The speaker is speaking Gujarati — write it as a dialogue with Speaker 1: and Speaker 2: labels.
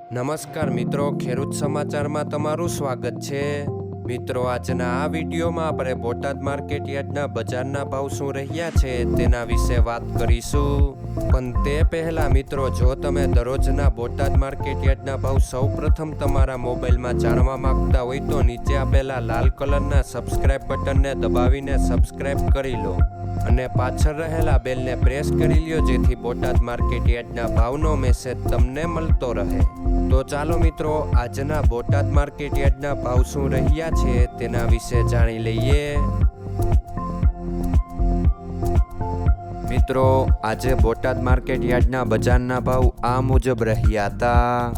Speaker 1: નમસ્કાર મિત્રો, ખેડૂત સમાચારમાં તમારું સ્વાગત છે. મિત્રો, આજના આ વિડીયોમાં આપણે બોટાદ માર્કેટ યાર્ડના બજારના ભાવ શું રહ્યા છે તેના વિશે વાત કરીશું. પણ તે પહેલાં મિત્રો, જો તમે દરરોજના બોટાદ માર્કેટ યાર્ડના ભાવ સૌપ્રથમ તમારા મોબાઈલમાં જાણવા માંગતા હોય તો નીચે આપેલા લાલ કલરના સબસ્ક્રાઇબ બટનને દબાવીને સબસ્ક્રાઇબ કરી લો અને પાછળ રહેલા બેલને પ્રેસ કરી લ્યો, જેથી બોટાદ માર્કેટ યાર્ડના ભાવનો મેસેજ તમને મળતો રહે. તો ચાલો મિત્રો, આજના બોટાદ માર્કેટ યાર્ડના ભાવ શું રહ્યા છે તેના વિશે જાણી લઈએ. મિત્રો, આજે બોટાદ માર્કેટ યાર્ડના બજારના ભાવ આ મુજબ રહ્યા હતા.